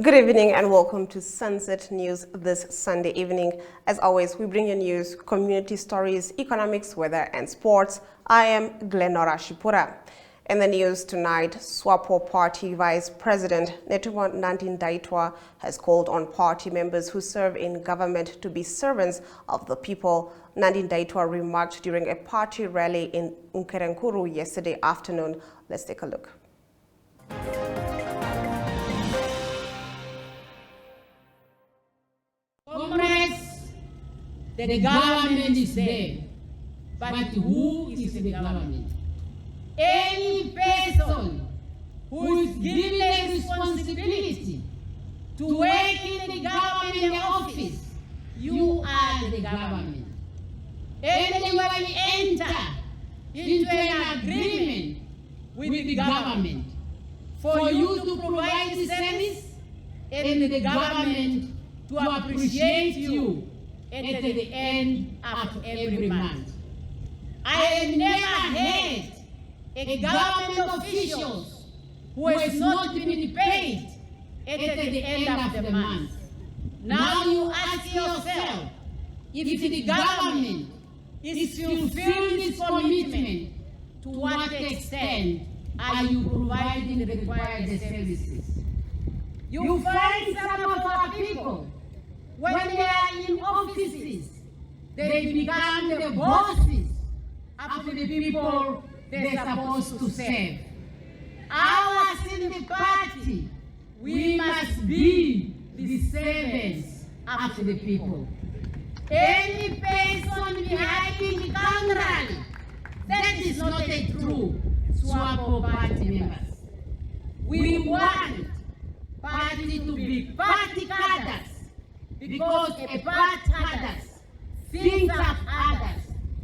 Good evening and welcome to Sunset News this Sunday evening. As always, we bring you news, community stories, economics, weather and sports. I am Glenora Shipura. In the news tonight, SWAPO Party Vice President Netumbo Nandi-Ndaitwah has called on party members who serve in government to be servants of the people. Nandi-Ndaitwah remarked during a party rally in Unkerenkuru yesterday afternoon. Let's take a look. Comrades, the government is there, but who is the government? Any person who is given a responsibility to work in the government office, you are the government. Anyone enter into an agreement with the government for you to provide the service and the government to appreciate you at the end of every month. I have never had a government official who has not been paid at the end of the month. Now you ask yourself, if the government is fulfilling its commitment, to what extent are you providing the required services? You find some of our people, when they are in offices, they become the bosses of the people they're supposed to serve. Ours in the party, we must be the servants of the people. Any person behind the country, that is not a true SWAPO party members. We want party to be party cadres, because a party cadres think of others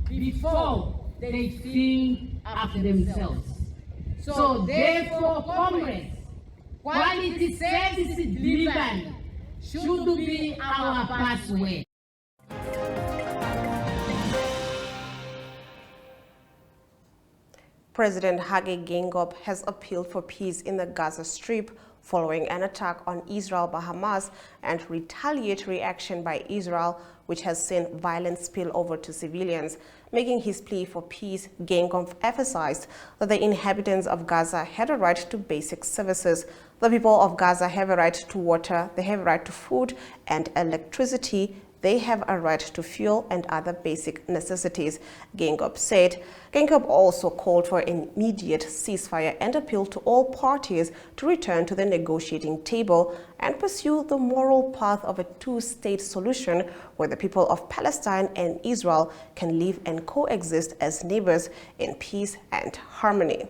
before they think of themselves. So therefore, comrades, quality service delivery should be our pathway. President Hage Geingob has appealed for peace in the Gaza Strip following an attack on Israel by Hamas and retaliatory action by Israel, which has seen violence spill over to civilians. Making his plea for peace, Geingob emphasized that the inhabitants of Gaza had a right to basic services. The people of Gaza have a right to water, they have a right to food and electricity. They have a right to fuel and other basic necessities, Geingob said. Geingob also called for an immediate ceasefire and appealed to all parties to return to the negotiating table and pursue the moral path of a two-state solution where the people of Palestine and Israel can live and coexist as neighbors in peace and harmony.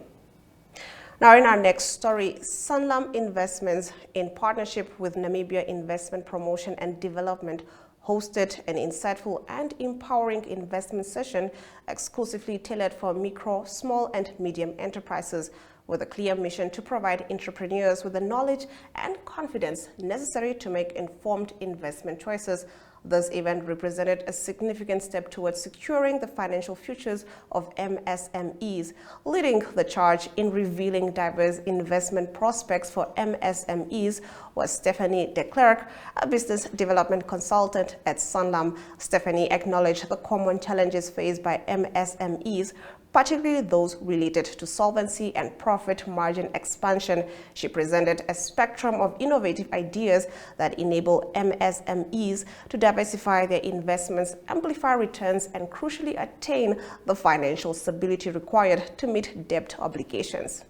Now, in our next story, Sanlam Investments, in partnership with Namibia Investment Promotion and Development, hosted an insightful and empowering investment session exclusively tailored for micro, small and medium enterprises, with a clear mission to provide entrepreneurs with the knowledge and confidence necessary to make informed investment choices. This event represented a significant step towards securing the financial futures of MSMEs. Leading the charge in revealing diverse investment prospects for MSMEs was Stephanie de Klerk, a business development consultant at Sanlam. Stephanie acknowledged the common challenges faced by MSMEs, particularly those related to solvency and profit margin expansion. She presented a spectrum of innovative ideas that enable MSMEs to diversify their investments, amplify returns, and crucially attain the financial stability required to meet debt obligations.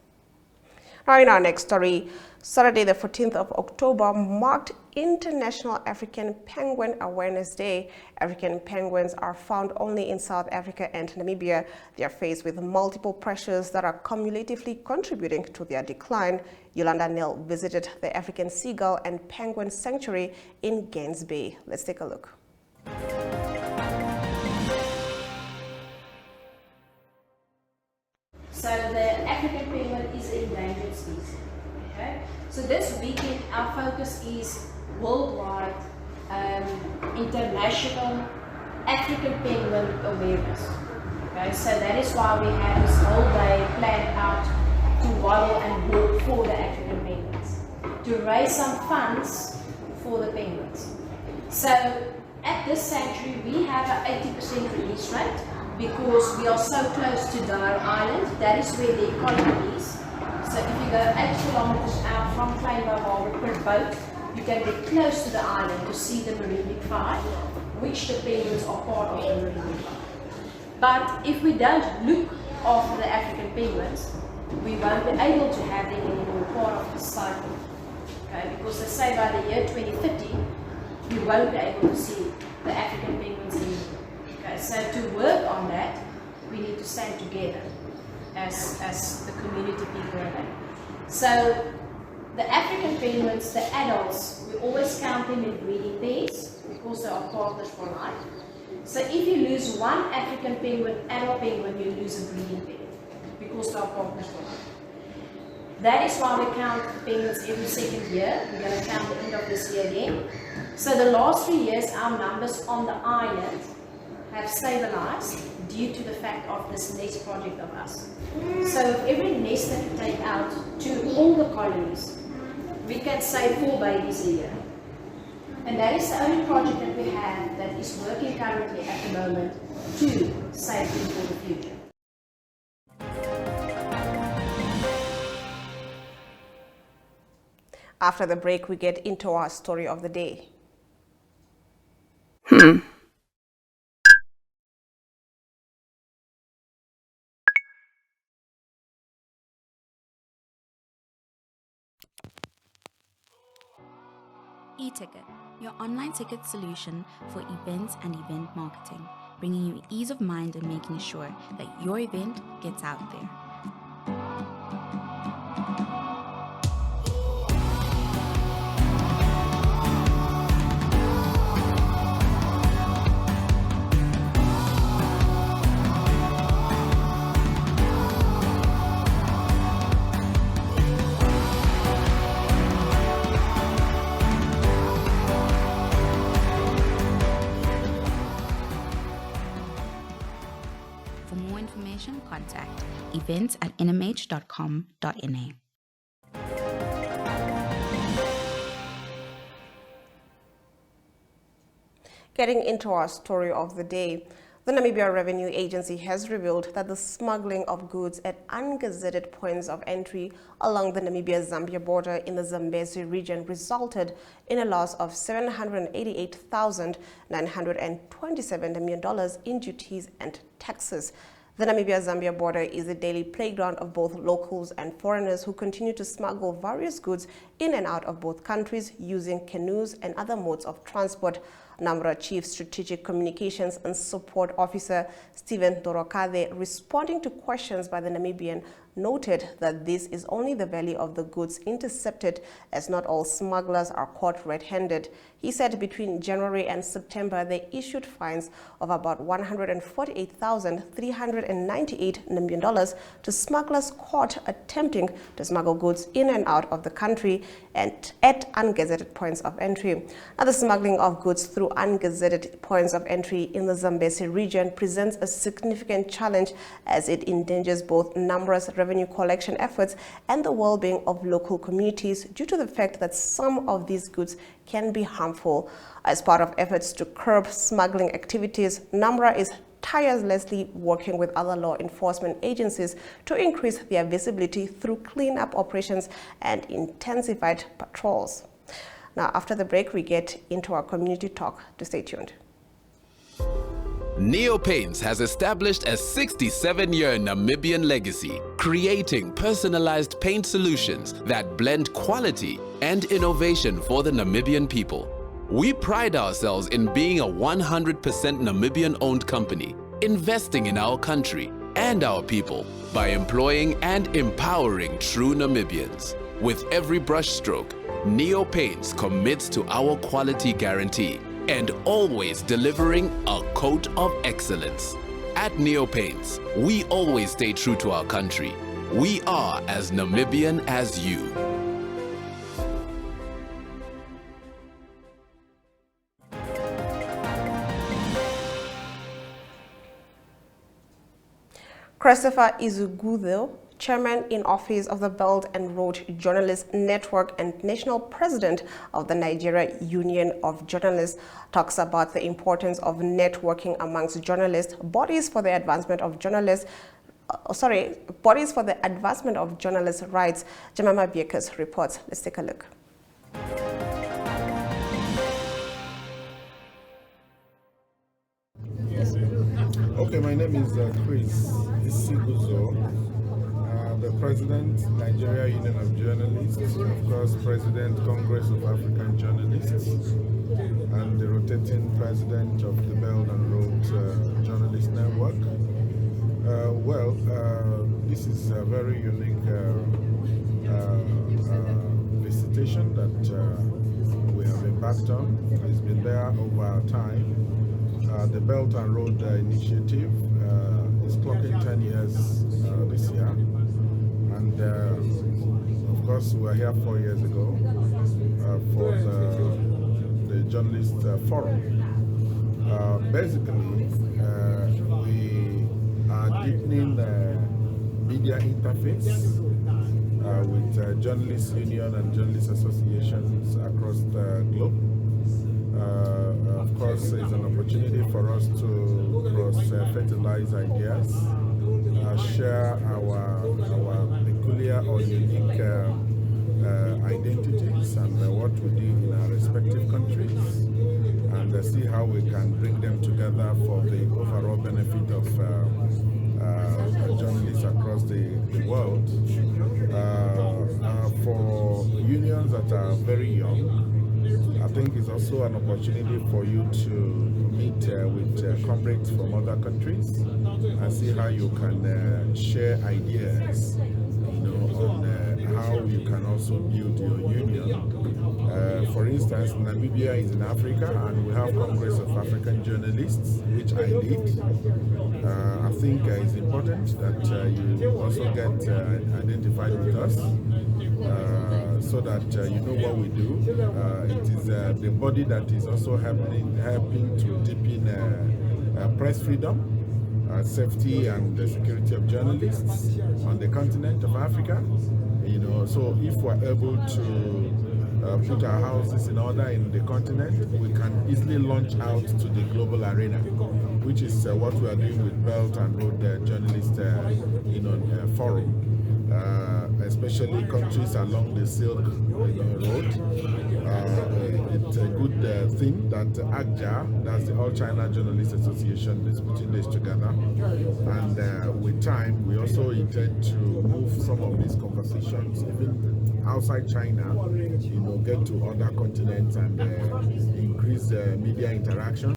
Now, in our next story, Saturday the 14th of October marked International African Penguin Awareness Day. African penguins are found only in South Africa and Namibia. They are faced with multiple pressures that are cumulatively contributing to their decline. Yolanda Nel visited the African Seagull and Penguin Sanctuary in Gaines Bay. Let's take a look. So the African penguin is an endangered species. Okay? So this weekend our focus is worldwide international African penguin awareness. Okay? So that is why we have this whole day planned out to waddle and walk for the African penguins, to raise some funds for the penguins. So at this sanctuary we have an 80% release rate because we are so close to Dyer Island. That is where the colony is. So if you go 8 kilometers out from Kleinbou Harbour per boat, you can get close to the island to see the marine big five, which the penguins are part of the marine big five. But if we don't look after the African penguins, we won't be able to have them anymore part of the cycle. Okay? Because they say by the year 2030, you won't be able to see the African penguins anymore. Okay? So to work on that, we need to stand together as the community people are there. So the African penguins, the adults, we always count them in breeding pairs because they are partners for life. So if you lose one African penguin, adult penguin, you lose a breeding pair because they are partners for life. That is why we count penguins every second year. We're going to count the end of this year again. So the last 3 years, our numbers on the island have stabilized due to the fact of this nest project of us. So every nest that we take out to all the colonies, we can save 4 babies a year. And that is the only project that we have that is working currently at the moment to save them for the future. After the break, we get into our story of the day. eTicket, your online ticket solution for events and event marketing, bringing you ease of mind and making sure that your event gets out there. For more information, contact events@nhh.com.na. Getting into our story of the day, the Namibia Revenue Agency has revealed that the smuggling of goods at ungazetted points of entry along the Namibia-Zambia border in the Zambezi region resulted in a loss of $788,927 million in duties and taxes. The Namibia-Zambia border is a daily playground of both locals and foreigners who continue to smuggle various goods in and out of both countries using canoes and other modes of transport. NAMRA Chief Strategic Communications and Support Officer Stephen Dorokade, responding to questions by the Namibian, noted that this is only the value of the goods intercepted, as not all smugglers are caught red-handed. He said between January and September, they issued fines of about $148,398 million to smugglers caught attempting to smuggle goods in and out of the country and at ungazetted points of entry. Now, the smuggling of goods through ungazetted points of entry in the Zambezi region presents a significant challenge as it endangers both NAMRA's revenue collection efforts and the well-being of local communities due to the fact that some of these goods can be harmful. As part of efforts to curb smuggling activities, NAMRA is tirelessly working with other law enforcement agencies to increase their visibility through cleanup operations and intensified patrols. Now, after the break, we get into our community talk. To stay tuned. Neo Paints has established a 67-year Namibian legacy, creating personalized paint solutions that blend quality and innovation for the Namibian people. We pride ourselves in being a 100% Namibian-owned company, investing in our country and our people by employing and empowering true Namibians. With every brushstroke, Neo Paints commits to our quality guarantee and always delivering a coat of excellence. At Neo Paints, we always stay true to our country. We are as Namibian as you. Christopher Izugudho, Chairman in Office of the Belt and Road Journalists Network and National President of the Nigeria Union of Journalists, talks about the importance of networking amongst journalists, bodies for the advancement of journalists rights. Jemima Biekus reports. Let's take a look. Okay, my name is Chris Isiguzo, the President, Nigeria Union of Journalists, of course, President, Congress of African Journalists, and the rotating President of the Belt and Road Journalist Network. This is a very unique visitation that we have embarked on. It's been there over time. The Belt and Road Initiative is clocking 10 years this year, and of course we were here 4 years ago for the Journalist Forum. Basically, we are deepening media interface with journalists union and journalist associations across the globe. Of course, it's an opportunity for us to cross-fertilize ideas, share our peculiar or unique identities and what we do in our respective countries, and see how we can bring them together for the overall benefit of journalists across the world. For unions that are very young, I think it's also an opportunity for you to meet with comrades from other countries and see how you can share ideas, on how you can also build your union. For instance, Namibia is in Africa, and we have Congress of African Journalists, which I lead. I think it's important that you also get identified with us, so that you know what we do. It is the body that is also helping to deepen press freedom, safety and the security of journalists on the continent of Africa. So if we're able to put our houses in order in the continent, we can easily launch out to the global arena, which is what we are doing with Belt and Road Journalist Forum. Especially countries along the Silk Road. It's a good thing that ACJA, that's the All China Journalists Association, is putting this together. And with time, we also intend to move some of these conversations even outside China, get to other continents and increase media interaction.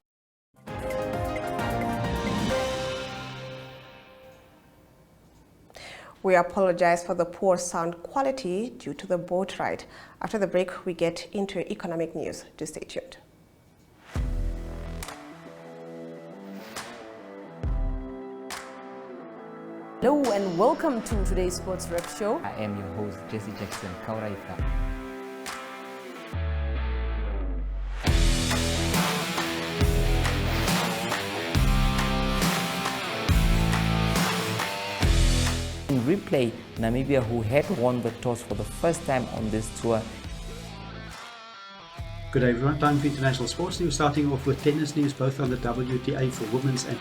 We apologize for the poor sound quality due to the boat ride. After the break, we get into economic news. Do stay tuned. Hello and welcome to today's Sports Rep Show. I am your host, Jesse Jackson Kauraika. In replay, Namibia, who had won the toss for the first time on this tour. Good day everyone, time for international sports news, starting off with tennis news, both on the WTA for women's and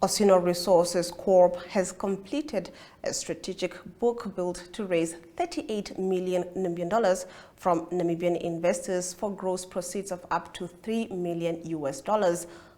Osino Resources Corp has completed a strategic book build to raise $38 million from Namibian investors for gross proceeds of up to $3 million.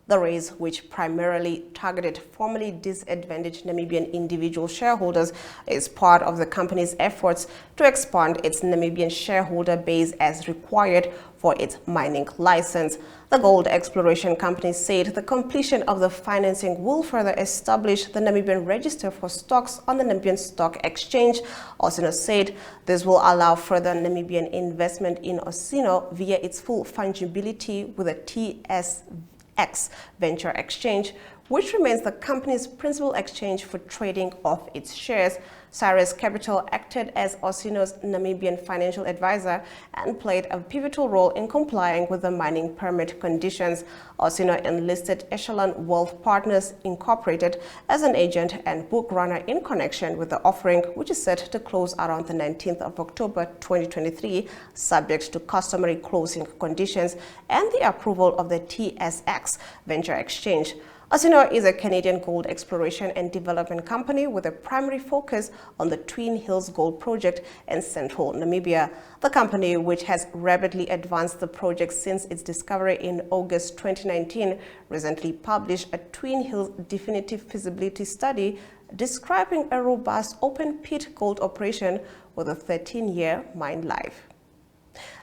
The raise, which primarily targeted formerly disadvantaged Namibian individual shareholders, is part of the company's efforts to expand its Namibian shareholder base as required for its mining license. The gold exploration company said the completion of the financing will further establish the Namibian register for stocks on the Namibian Stock Exchange. Osino said this will allow further Namibian investment in Osino via its full fungibility with the TSX Venture Exchange, which remains the company's principal exchange for trading of its shares. Cyrus Capital acted as Orsino's Namibian financial advisor and played a pivotal role in complying with the mining permit conditions. Orsino enlisted Echelon Wealth Partners Incorporated as an agent and book runner in connection with the offering, which is set to close around the 19th of October 2023, subject to customary closing conditions and the approval of the TSX Venture Exchange. Orsino is a Canadian gold exploration and development company with a primary focus on the Twin Hills Gold Project in central Namibia. The company, which has rapidly advanced the project since its discovery in August 2019, recently published a Twin Hills definitive feasibility study describing a robust open-pit gold operation with a 13-year mine life.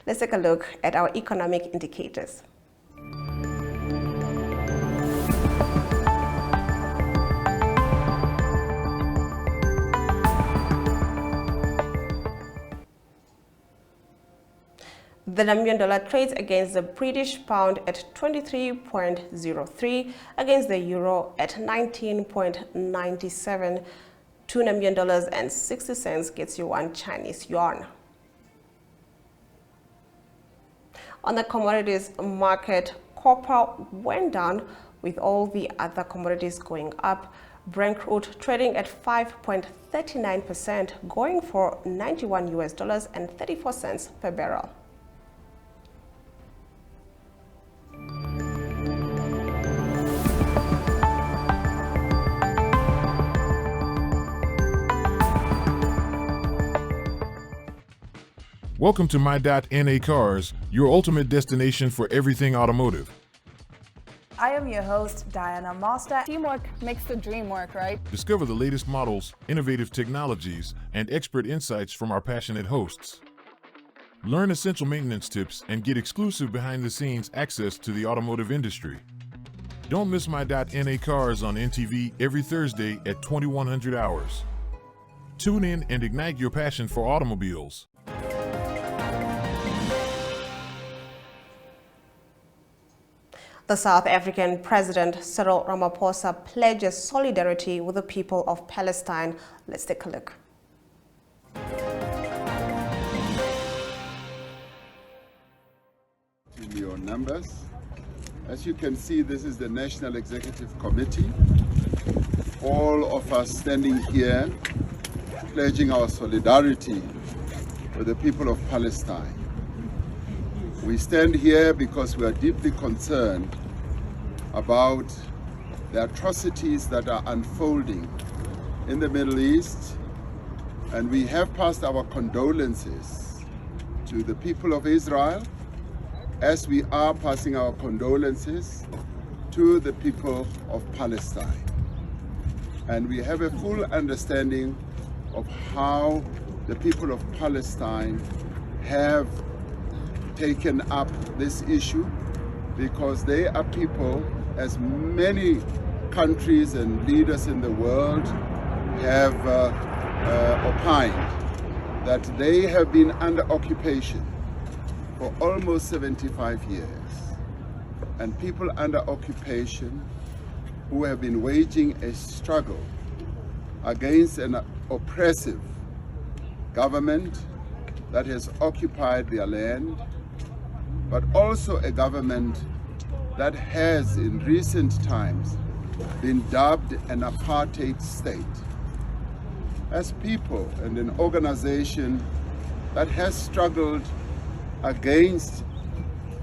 Let's take a look at our economic indicators. The Namibian dollar trades against the British pound at 23.03, against the euro at 19.97. 2 Namibian dollars and 60 cents gets you 1 Chinese yuan. On the commodities market, copper went down with all the other commodities going up. Brent crude trading at 5.39%, going for $91.34 per barrel. Welcome to My.NA Cars, your ultimate destination for everything automotive. I am your host, Diana Master. Teamwork makes the dream work, right? Discover the latest models, innovative technologies, and expert insights from our passionate hosts. Learn essential maintenance tips and get exclusive behind-the-scenes access to the automotive industry. Don't miss My.NA Cars on NTV every Thursday at 2100 hours. Tune in and ignite your passion for automobiles. The South African President Cyril Ramaphosa pledges solidarity with the people of Palestine. Let's take a look. In your numbers, as you can see, this is the National Executive Committee. All of us standing here, pledging our solidarity with the people of Palestine. We stand here because we are deeply concerned about the atrocities that are unfolding in the Middle East, and we have passed our condolences to the people of Israel, as we are passing our condolences to the people of Palestine. And we have a full understanding of how the people of Palestine have taken up this issue, because they are people, as many countries and leaders in the world have opined, that they have been under occupation for almost 75 years. And people under occupation who have been waging a struggle against an oppressive government that has occupied their land, but also a government that has in recent times been dubbed an apartheid state. As people and an organization that has struggled against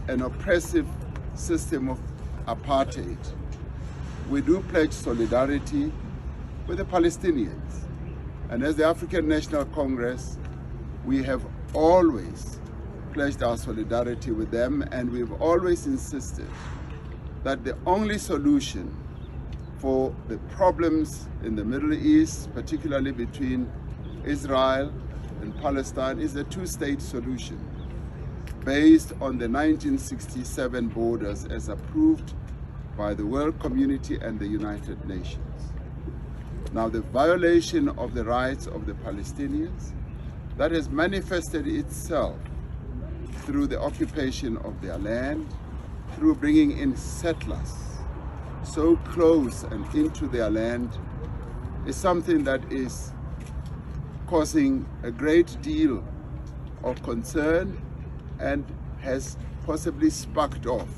an oppressive system of apartheid, we do pledge solidarity with the Palestinians. And as the African National Congress, we have always pledged our solidarity with them, and we've always insisted that the only solution for the problems in the Middle East, particularly between Israel and Palestine, is a two-state solution based on the 1967 borders as approved by the world community and the United Nations. Now, the violation of the rights of the Palestinians that has manifested itself through the occupation of their land, through bringing in settlers so close and into their land is something that is causing a great deal of concern and has possibly sparked off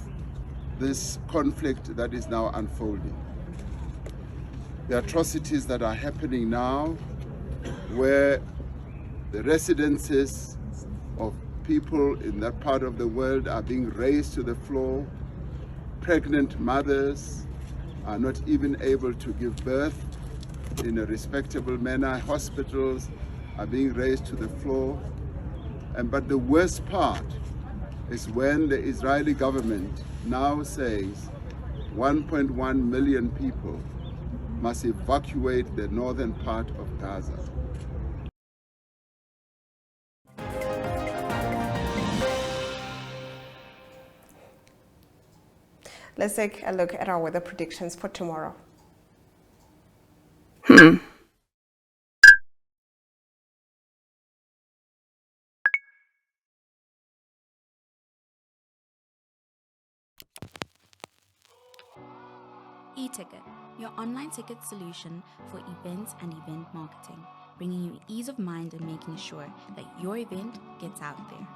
this conflict that is now unfolding. The atrocities that are happening now, where the residences of people in that part of the world are being razed to the floor, pregnant mothers are not even able to give birth in a respectable manner, hospitals are being razed to the floor. But the worst part is when the Israeli government now says 1.1 million people must evacuate the northern part of Gaza. Let's take a look at our weather predictions for tomorrow. eTicket, your online ticket solution for events and event marketing, bringing you ease of mind and making sure that your event gets out there.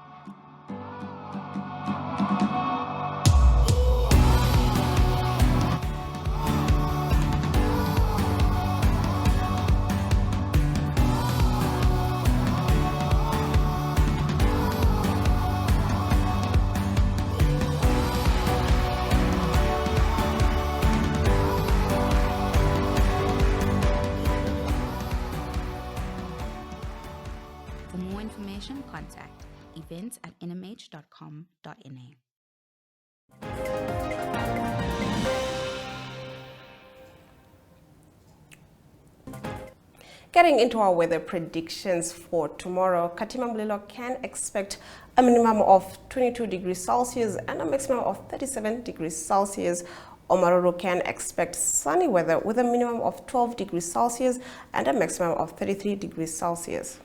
For more information, contact events@nhom.na. Getting into our weather predictions for tomorrow, Katima Mulilo can expect a minimum of 22 degrees Celsius and a maximum of 37 degrees Celsius. Omaruru can expect sunny weather with a minimum of 12 degrees Celsius and a maximum of 33 degrees Celsius.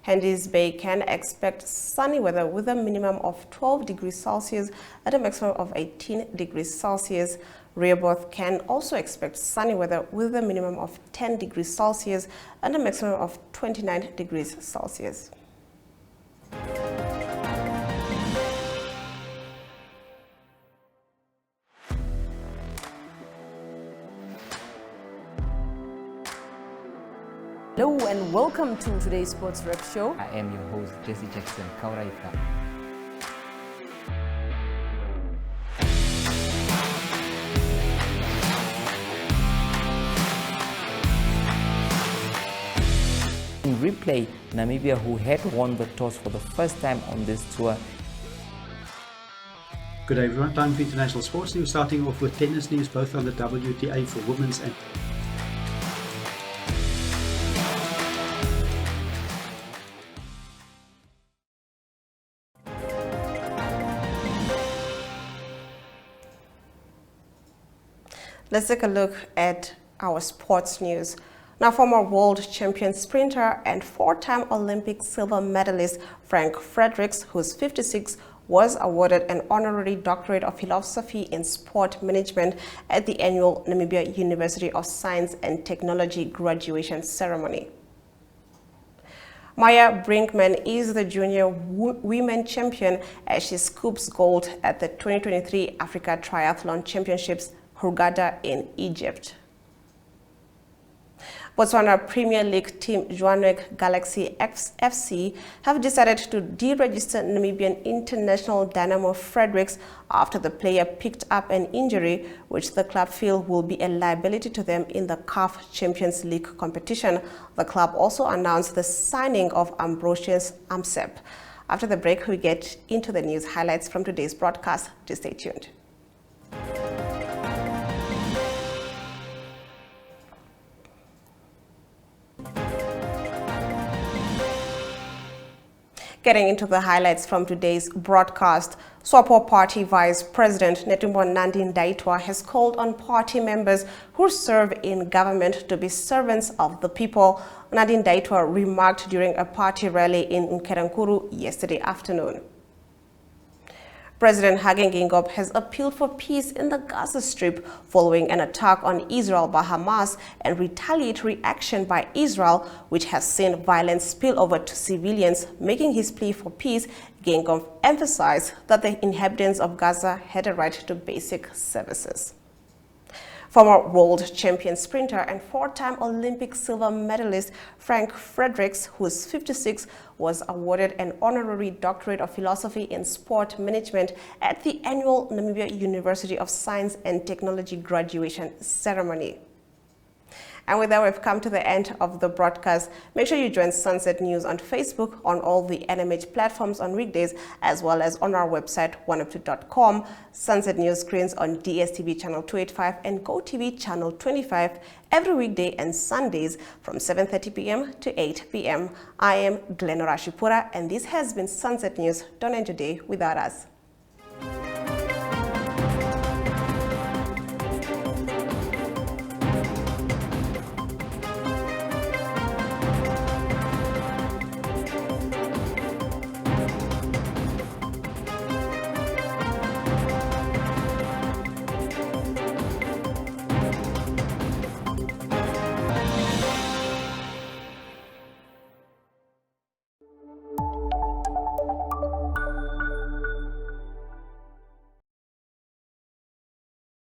Hendy's Bay can expect sunny weather with a minimum of 12 degrees Celsius and a maximum of 18 degrees Celsius. Rehoboth can also expect sunny weather with a minimum of 10 degrees Celsius and a maximum of 29 degrees Celsius. Hello and welcome to today's Sports Rep Show. I am your host, Jesse Jackson Kauraika. In replay, Namibia, who had won the toss for the first time on this tour. Good day everyone, time for international sports news, starting off with tennis news, both on the WTA for women's and Let's take a look at our sports news. Now, former world champion sprinter and four-time Olympic silver medalist Frank Fredericks, who's 56, was awarded an honorary doctorate of philosophy in sport management at the annual Namibia University of Science and Technology graduation ceremony. Maya Brinkman is the junior women champion as she scoops gold at the 2023 Africa Triathlon Championships Hurghada in Egypt. Botswana Premier League team Johannesburg Galaxy FC have decided to deregister Namibian international Dynamo Fredericks after the player picked up an injury which the club feel will be a liability to them in the CAF Champions League competition. The club also announced the signing of Ambrosius Amsep. After the break, we get into the news highlights from today's broadcast. Just stay tuned. Getting into the highlights from today's broadcast, SWAPO Party Vice President Netumbo Nandi-Ndaitwah has called on party members who serve in government to be servants of the people. Nandi-Ndaitwah remarked during a party rally in Nkerankuru yesterday afternoon. President Hage Geingob has appealed for peace in the Gaza Strip following an attack on Israel by Hamas and retaliatory action by Israel, which has seen violence spill over to civilians. Making his plea for peace, Geingob emphasized that the inhabitants of Gaza had a right to basic services. Former world champion sprinter and four-time Olympic silver medalist Frank Fredericks, who is 56, was awarded an honorary doctorate of philosophy in sport management at the annual Namibia University of Science and Technology graduation ceremony. And with that, we've come to the end of the broadcast. Make sure you join Sunset News on Facebook, on all the NMH platforms on weekdays, as well as on our website, 1up2.com. Sunset News screens on DSTV channel 285 and GoTV channel 25 every weekday and Sundays from 7:30 p.m. to 8 p.m. I am Glenora Shipura, and this has been Sunset News. Don't end your day without us.